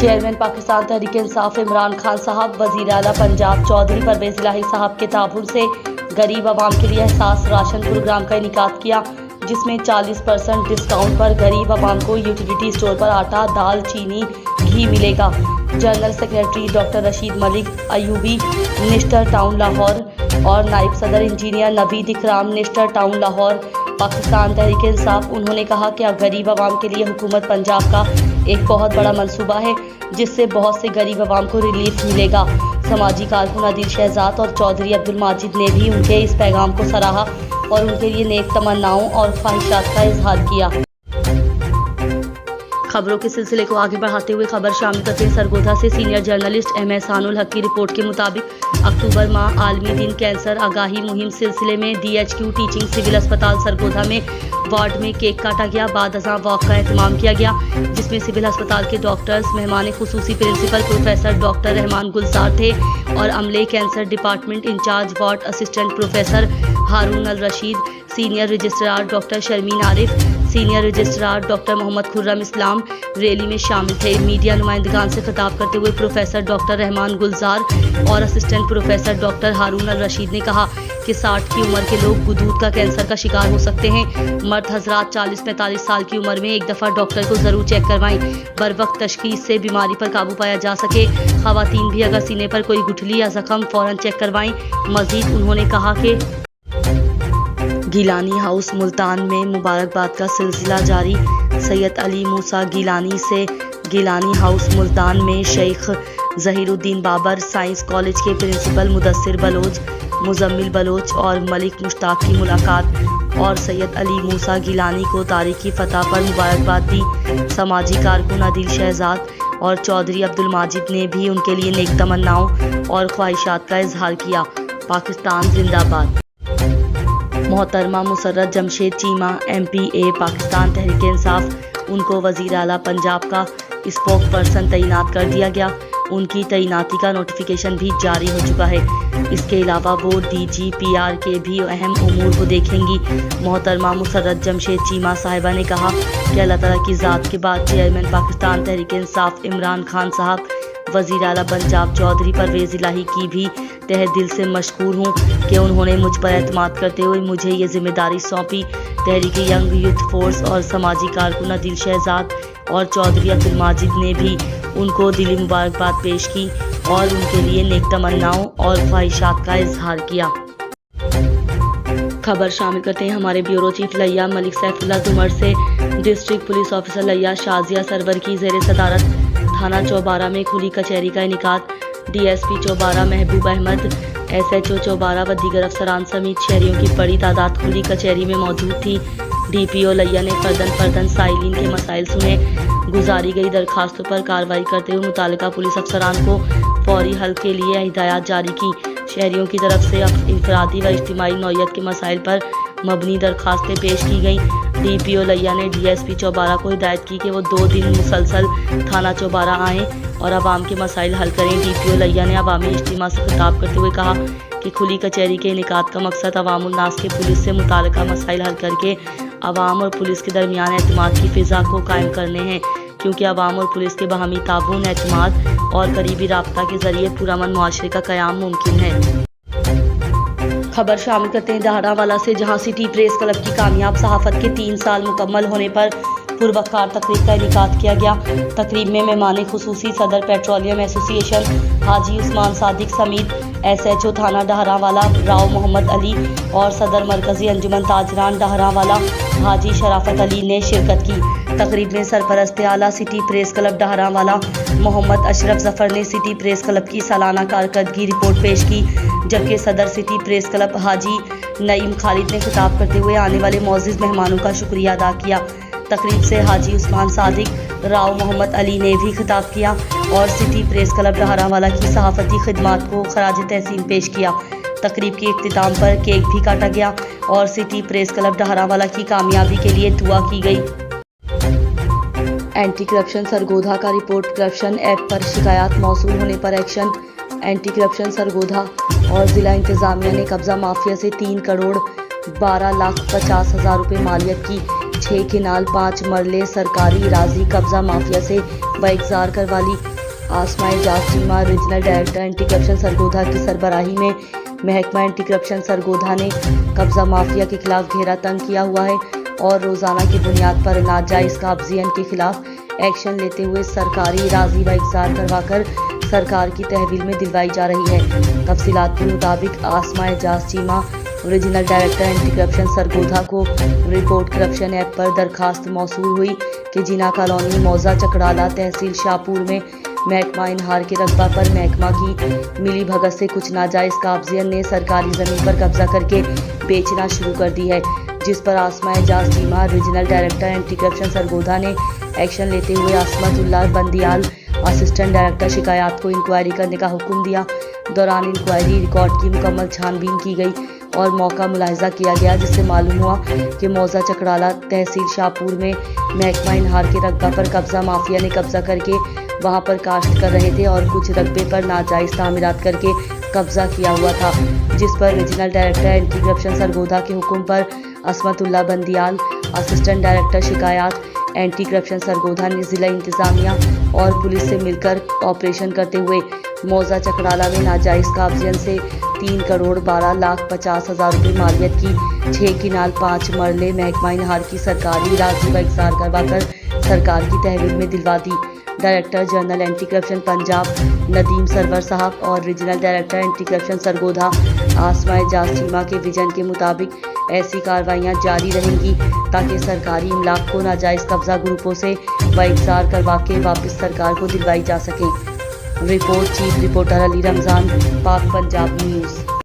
Chairman Pakistan Tehreek इंसाफ इमरान खान साहब, वज़ीर आला पंजाब चौधरी परवेज़ इलाही साहब के ताबून से गरीब आवाम के लिए एहसास राशन प्रोग्राम का इनेकाद किया, जिसमें 40% डिस्काउंट पर गरीब आवाम को यूटिलिटी स्टोर पर आटा, दाल, चीनी, घी मिलेगा। General secretary doctor Rashid Malik Ayubi, Nishtar town Lahore और नायब सदर इंजीनियर नवीद इकराम, निस्टर टाउन लाहौर, पाकिस्तान तहरीक इंसाफ। उन्होंने कहा कि गरीब आवाम के लिए हुकूमत पंजाब का एक बहुत बड़ा मंसूबा है, जिससे बहुत से गरीब आवाम को रिलीफ मिलेगा। समाजी कारकुन आदिल शहजाद और चौधरी अब्दुल माजिद ने भी उनके इस पैगाम को सराहा और उनके लिए नेक तमन्नाओं और ख्वाहिशात का इजहार किया। खबरों के सिलसिले को आगे बढ़ाते हुए खबर शामिल करते हैं सरगोधा से सीनियर जर्नलिस्ट एहसानुल हक की रिपोर्ट के मुताबिक अक्टूबर माह आलमी दिन कैंसर आगाही मुहिम सिलसिले में DHQ टीचिंग सिविल अस्पताल सरगोधा में वार्ड में केक काटा गया। बाद अज़ां वॉक का एहतमाम किया गया, जिसमें सिविल अस्पताल के डॉक्टर्स, मेहमान खुसूसी principal professor doctor Rehman Gulzar थे और अमले cancer department incharge ward assistant professor Haroon al Rashid, senior registrar doctor Sharmeen Arif, senior registrar doctor Mohammad Khurram Islam rally में शामिल थे। मीडिया नुमाइंदगान से खिताब करते हुए प्रोफेसर डॉक्टर रहमान गुलजार और असिस्टेंट प्रोफेसर डॉक्टर हारून अल रशीद ने कहा कि 60 की उम्र के लोग गुदूद का कैंसर का शिकार हो सकते हैं। मर्द हजरात 40-45 साल की उम्र में एक दफ़ा डॉक्टर को ज़रूर चेक करवाएं, बर वक्त तशखीस से बीमारी पर काबू पाया जा सके। ख़वातीन भी अगर सीने पर कोई गुठली या जख्म फ़ौरन चेक करवाएं। मज़ीद उन्होंने कहा कि गिलानी हाउस मुल्तान में मुबारकबाद का सिलसिला जारी। सैयद अली मूसा गिलानी से गिलानी हाउस मुल्तान में शेख ज़हीरुद्दीन बाबर, साइंस कॉलेज के प्रिंसिपल मुदस्सिर बलोच, मुजम्मिल बलोच और मलिक मुश्ताक की मुलाकात और सैयद अली मूसा गिलानी को तारीखी फतह पर मुबारकबाद दी। समाजी कारकुन आदिल शहजाद और चौधरी अब्दुल माजिद ने भी उनके लिए नेक तमन्नाओं और ख्वाहिशात का इजहार किया। पाकिस्तान जिंदाबाद। मोहतरमा मुसर्रत जमशेद चीमा MPA पाकिस्तान तहरीक इंसाफ, उनको वज़ीर आला पंजाब का स्पोक पर्सन तैनात कर दिया गया। उनकी तैनाती का नोटिफिकेशन भी जारी हो चुका है। इसके अलावा वो DGPR के भी अहम उमूर को देखेंगी। मोहतरमा मुसर्रत जमशेद चीमा साहिबा ने कहा कि अल्लाह ताला की ज़ात के बाद चेयरमैन पाकिस्तान तहरीक इंसाफ इमरान खान साहब, वज़ीर आला पंजाब चौधरी परवेज़ इलाही की भी तहे दिल से मशकूर हूँ कि उन्होंने मुझ पर एतमाद करते हुए मुझे ये जिम्मेदारी सौंपी। तहरीक यंग यूथ फोर्स और समाजी कारकुन आदिल शहजाद और चौधरी अब्दुल माजिद ने भी उनको दिली मुबारकबाद पेश की और उनके लिए नेक तमन्नाओं और ख्वाहिशात का इजहार किया। खबर शामिल करते हैं हमारे ब्यूरो चीफ लिया मलिक सैफुल्लाह दुमर से। डिस्ट्रिक्ट पुलिस ऑफिसर लिया शाजिया सरवर की ज़ेर सदारत थाना चौबारा में खुली कचहरी का इनेकाद। DSP चौबारा महबूब अहमद, SHO चौबारा व दीगर अफसरान समेत शहरियों की बड़ी तादाद खुली कचहरी में मौजूद थी। DPO लिया ने फर्दन साइलिन के मसाइल सुने। गुजारी गई दरखास्तों पर कार्रवाई करते हुए मुतालिका पुलिस अफसरान को फौरी हल के लिए हिदायत जारी की। शहरियों की तरफ से इंफरादी व इज्तिमाई नौयत के मसाइल पर मबनी दरखास्तें पेश की गईं। DPO लिया ने DSP चौबारा को हिदायत की कि वो 2 दिन मुसलसल थाना चौबारा आएँ और आवाम के मसाइल हल करें। DPO लिया ने अवामी इज्तिमा से खिताब करते हुए कहा कि खुली कचहरी के इनेकाद का मकसद अवामुल नास के पुलिस से मुतालिका मसाइल हल करके अवाम और पुलिस के दरमियान एतमाद की फ़िज़ा को कायम करने हैं, क्योंकि अवाम और पुलिस के बाहमी ताबून, एतमाद और करीबी राब्ता के ज़रिए पुरअमन मुआशरे का क़याम मुमकिन है। खबर शामिल करते हैं दहाड़ावाला से, जहां सिटी प्रेस क्लब की कामयाब सहाफ़त के 3 साल मुकम्मल होने पर पुरवकार तकरीब का इनेकाद किया गया। तकरीब में मेहमान खुसूसी सदर पेट्रोलियम एसोसिएशन हाजी उस्मान सादिक समेत SHO थाना डहरावाला राव मोहम्मद अली और सदर मरकज़ी अंजुमन ताजरान डहरावाला हाजी शराफत अली ने शिरकत की। तकरीब में सरपरस्त आला city press club Daharanwala Mohammad Ashraf Zafar ने सिटी प्रेस क्लब की सालाना कारकर्दगी रिपोर्ट पेश की, जबकि सदर सिटी प्रेस क्लब हाजी नईम खालिद ने खिताब करते हुए आने वाले मौजूद मेहमानों का शुक्रिया अदा किया। तकरीब से हाजी उस्मान सादिक, राव मोहम्मद अली ने भी खिताब किया और सिटी प्रेस क्लब डहरावाला की सहाफ़ती खिदमात को खराज तहसीन पेश किया। तकरीब के इख्तिताम पर केक भी काटा गया और सिटी प्रेस क्लब डहरावाला की कामयाबी के लिए दुआ की गई। एंटी करप्शन सरगोधा का रिपोर्ट करप्शन ऐप पर शिकायत मौसूल होने पर एक्शन। एंटी करप्शन सरगोधा और ज़िला इंतज़ामिया ने कब्ज़ा माफिया से 3 करोड़ 12,50,000 रुपये मालियत की 6 किनाल 5 मरले सरकारी राजी कब्ज़ा माफिया से वैगज़ार करवा ली। Asma Ejaz Cheema regional director anti corruption Sargodha की सरबराही में महकमा एंटी करप्शन सरगोधा ने कब्जा माफिया के खिलाफ घेरा तंग किया हुआ है और रोजाना की बुनियाद पर नाजायज कब्जियन के खिलाफ एक्शन लेते हुए सरकारी राजी व इकसार करवाकर सरकार की तहवील में दिलवाई जा रही है। तफसीलात के मुताबिक Asma Ejaz Cheema regional director anti corruption Sargodha को रिपोर्ट करप्शन ऐप पर दरखास्त मौसूल हुई कि जिना कॉलोनी मौजा चकड़ाला तहसील शाहपुर में महकमा इनहार के रकबा पर महकमा की मिली भगत से कुछ नाजायज कब्जियन ने सरकारी जमीन पर कब्जा करके बेचना शुरू कर दी है, जिस पर Asma Ejaz Cheema regional director anti corruption Sargodha ने एक्शन लेते हुए असमतुल्लाह बंदियाल असिस्टेंट डायरेक्टर शिकायत को इंक्वायरी करने का हुक्म दिया। दौरान इंक्वायरी रिकॉर्ड की मुकम्मल छानबीन की गई और मौका मुलाहिजा किया गया, जिससे मालूम हुआ कि मौजा चकड़ाला तहसील शाहपुर में महकमा इनहार के रकबा पर कब्जा माफिया ने कब्जा करके वहां पर काश्त कर रहे थे और कुछ रकबे पर नाजायज तामीरात करके कब्जा किया हुआ था, जिस पर regional director anti corruption Sargodha के हुक्म पर असमतुल्लाह बंदियाल असिस्टेंट डायरेक्टर शिकायत एंटी करप्शन सरगोधा ने जिला इंतजामिया और पुलिस से मिलकर ऑपरेशन करते हुए मौजा चकड़ाला में नाजायज कब्जियन से 3,12,50,000 रुपये मालियत की 6 किनाल 5 मरले महकमा इनहार की सरकारी राजी व इकसार करवाकर सरकार की तहवील में दिलवा दी। Director general anti corruption Punjab Nadeem Sarwar साहब और regional director anti corruption Sargodha Asma Ejaz Cheema के विजन के मुताबिक ऐसी कार्रवाइयां जारी रहेंगी ताकि सरकारी इमलाक को नाजायज कब्जा ग्रुपों से इकसार करवा के वापस सरकार को दिलवाई जा सके। Report chief reporter Ali Ramzan, पाक पंजाब न्यूज़।